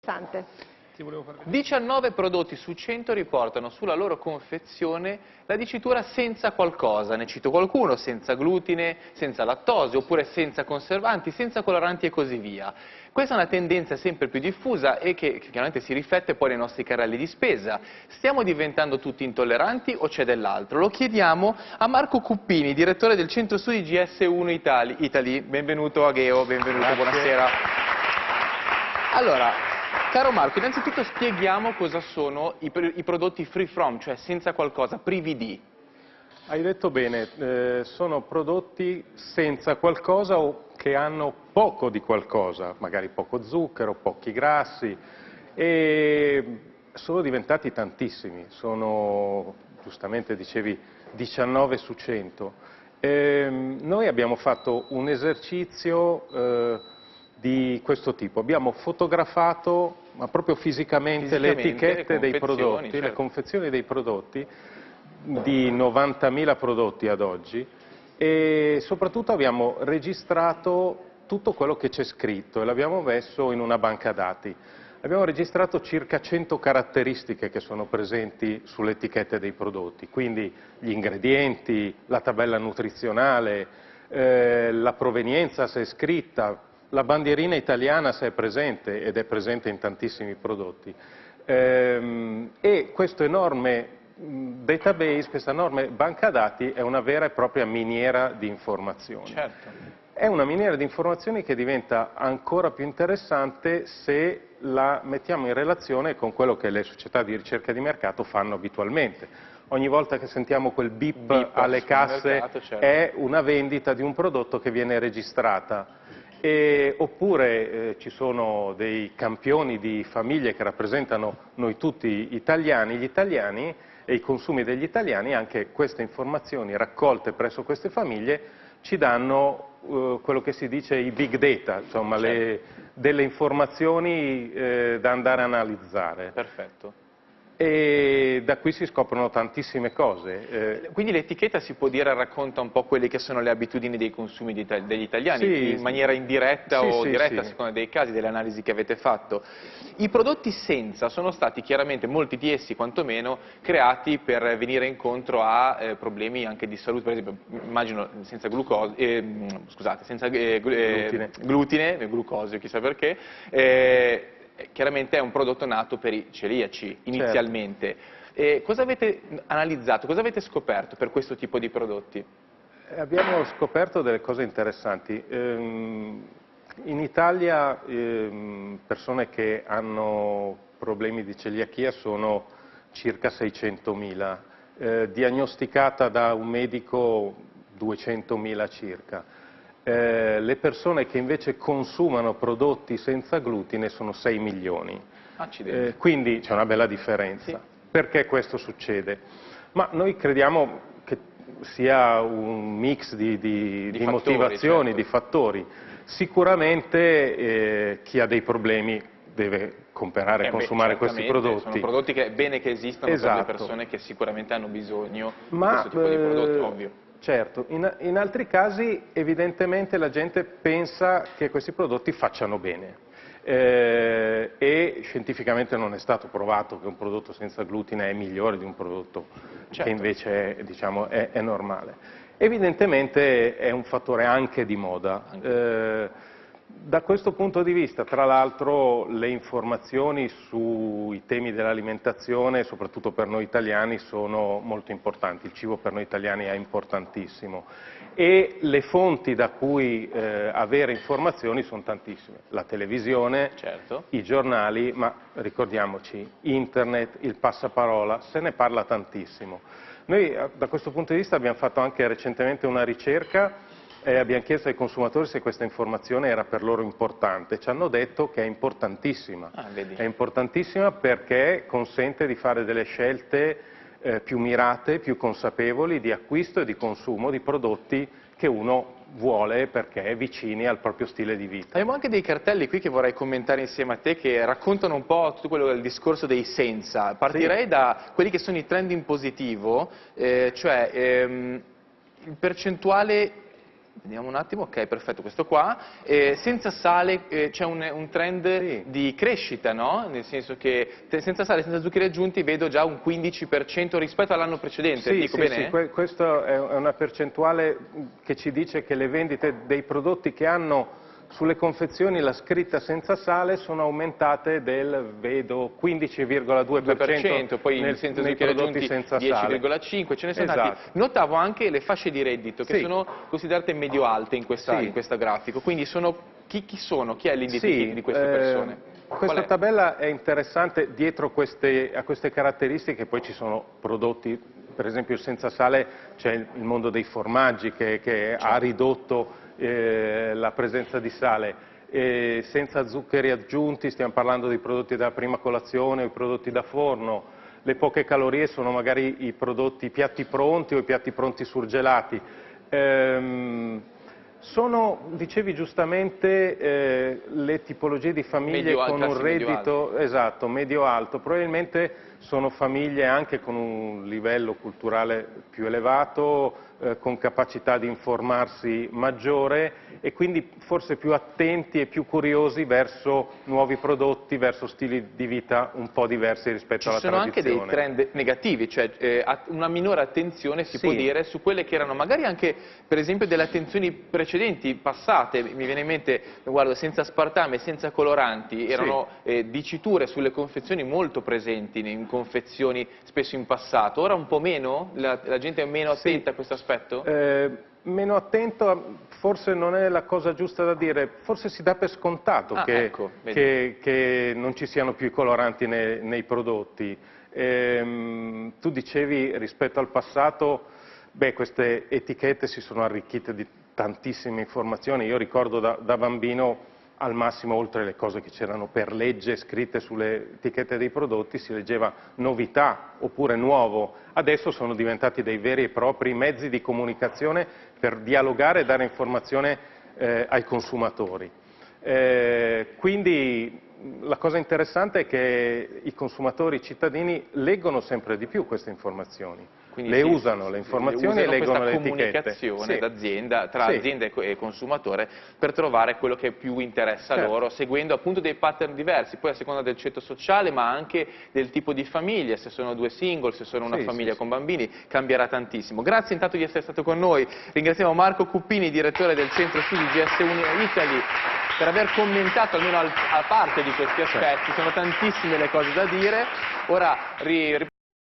Interessante. 19 prodotti su 100 riportano sulla loro confezione la dicitura senza qualcosa, ne cito qualcuno: senza glutine, senza lattosio, oppure senza conservanti, senza coloranti e così via. Questa è una tendenza sempre più diffusa e che chiaramente si riflette poi nei nostri carrelli di spesa. Stiamo diventando tutti intolleranti o c'è dell'altro? Lo chiediamo a Marco Cuppini, direttore del centro studi GS1 Italy. Benvenuto a Geo, benvenuto, Grazie. buonasera. Allora, caro Marco, innanzitutto spieghiamo cosa sono i prodotti free from, cioè senza qualcosa, privi di. Hai detto bene, sono prodotti senza qualcosa o che hanno poco di qualcosa, magari poco zucchero, pochi grassi, e sono diventati tantissimi, sono, giustamente dicevi, 19 su 100. Noi abbiamo fatto un esercizio di questo tipo, abbiamo fotografato, ma proprio fisicamente le etichette dei prodotti, certo. le confezioni dei prodotti, di 90.000 prodotti ad oggi, e soprattutto abbiamo registrato tutto quello che c'è scritto e l'abbiamo messo in una banca dati. Abbiamo registrato circa 100 caratteristiche che sono presenti sulle etichette dei prodotti, quindi gli ingredienti, la tabella nutrizionale, la provenienza se è scritta, la bandierina italiana se è presente, ed è presente in tantissimi prodotti. E questo enorme database, questa enorme banca dati, è una vera e propria miniera di informazioni. Certo. È una miniera di informazioni che diventa ancora più interessante se la mettiamo in relazione con quello che le società di ricerca di mercato fanno abitualmente. Ogni volta che sentiamo quel beep alle casse mercato, certo. è una vendita di un prodotto che viene registrata. Oppure ci sono dei campioni di famiglie che rappresentano noi tutti italiani, gli italiani e i consumi degli italiani. Anche queste informazioni raccolte presso queste famiglie ci danno quello che si dice i big data, insomma delle informazioni da andare a analizzare. Perfetto. E da qui si scoprono tantissime cose. Quindi l'etichetta, si può dire, racconta un po' quelle che sono le abitudini dei consumi degli italiani, Sì, in maniera indiretta sì, o sì, diretta, sì. a seconda dei casi, delle analisi che avete fatto. I prodotti senza sono stati chiaramente, molti di essi quantomeno, creati per venire incontro a problemi anche di salute, per esempio, immagino senza senza glutine, glucosio, chissà perché. Chiaramente è un prodotto nato per i celiaci, inizialmente. Certo. Cosa avete analizzato, cosa avete scoperto per questo tipo di prodotti? Abbiamo scoperto delle cose interessanti. In Italia persone che hanno problemi di celiachia sono circa 600.000, diagnosticata da un medico 200.000 circa. Le persone che invece consumano prodotti senza glutine sono 6 milioni. Accidenti. Quindi c'è una bella differenza. Sì. Perché questo succede? Ma noi crediamo che sia un mix di fattori, motivazioni, certo. di fattori. Sicuramente chi ha dei problemi deve comprare e consumare questi prodotti. Sono prodotti che è bene che esistano, Esatto. per le persone che sicuramente hanno bisogno di Ma, questo tipo di prodotti, ovvio. Certo, in altri casi evidentemente la gente pensa che questi prodotti facciano bene. E scientificamente non è stato provato che un prodotto senza glutine è migliore di un prodotto Certo. che invece diciamo, è normale. Evidentemente è un fattore anche di moda. Da questo punto di vista, tra l'altro, le informazioni sui temi dell'alimentazione, soprattutto per noi italiani, sono molto importanti. Il cibo per noi italiani è importantissimo e le fonti da cui avere informazioni sono tantissime. La televisione, Certo. i giornali, ma ricordiamoci, internet, il passaparola, se ne parla tantissimo. Noi da questo punto di vista abbiamo fatto anche recentemente una ricerca e abbiamo chiesto ai consumatori se questa informazione era per loro importante. Ci hanno detto che è importantissima. Vedi. È importantissima perché consente di fare delle scelte più mirate, più consapevoli di acquisto e di consumo di prodotti che uno vuole perché vicini al proprio stile di vita. Abbiamo anche dei cartelli qui che vorrei commentare insieme a te, che raccontano un po' tutto quello del discorso dei senza. Partirei Sì. da quelli che sono i trend in positivo, cioè il percentuale Vediamo un attimo, ok, perfetto, questo qua. Senza sale c'è un trend di crescita, no? Nel senso che senza sale, senza zuccheri aggiunti vedo già un 15% rispetto all'anno precedente, Sì, dico sì, bene? sì, questa è una percentuale che ci dice che le vendite dei prodotti che hanno sulle confezioni la scritta senza sale sono aumentate del, vedo, 15,2% poi senza nei zuccheri prodotti aggiunti senza sale. 10,5, ce ne sono Esatto. tanti. Notavo anche le fasce di reddito che Sì. sono considerate medio-alte in questa grafico, quindi chi sono? Chi è l'identity di queste persone? Questa tabella è interessante, dietro a queste caratteristiche poi ci sono prodotti, per esempio il senza sale c'è il mondo dei formaggi che ha ridotto la presenza di sale, senza zuccheri aggiunti stiamo parlando di prodotti della prima colazione o i prodotti da forno, le poche calorie sono magari i piatti pronti o i piatti pronti surgelati. Sono, dicevi giustamente, le tipologie di famiglie con un reddito esatto, medio-alto, probabilmente sono famiglie anche con un livello culturale più elevato, con capacità di informarsi maggiore e quindi forse più attenti e più curiosi verso nuovi prodotti, verso stili di vita un po' diversi rispetto alla tradizione. Ci sono anche dei trend negativi, cioè una minore attenzione si può dire su quelle che erano magari anche per esempio delle attenzioni precedenti, passate, mi viene in mente, guardo, senza aspartame, senza coloranti, erano diciture sulle confezioni molto presenti in confezioni spesso in passato, ora un po' meno? La gente è meno attenta a questo aspetto? Meno attento forse non è la cosa giusta da dire, forse si dà per scontato che non ci siano più i coloranti nei prodotti. Tu dicevi rispetto al passato, queste etichette si sono arricchite di tantissime informazioni, io ricordo da bambino al massimo, oltre le cose che c'erano per legge scritte sulle etichette dei prodotti, si leggeva novità oppure nuovo. Adesso sono diventati dei veri e propri mezzi di comunicazione per dialogare e dare informazione ai consumatori. Quindi la cosa interessante è che i consumatori, i cittadini leggono sempre di più queste informazioni. Quindi usano le informazioni e leggono le etichette. Questa comunicazione d'azienda, tra azienda e consumatore per trovare quello che più interessa loro, seguendo appunto dei pattern diversi, poi a seconda del ceto sociale ma anche del tipo di famiglia, se sono due single, se sono una famiglia con bambini, cambierà tantissimo. Grazie intanto di essere stato con noi, ringraziamo Marco Cuppini, direttore del centro studi GS1 Italy, per aver commentato almeno a parte di questi aspetti, sono tantissime le cose da dire. Ora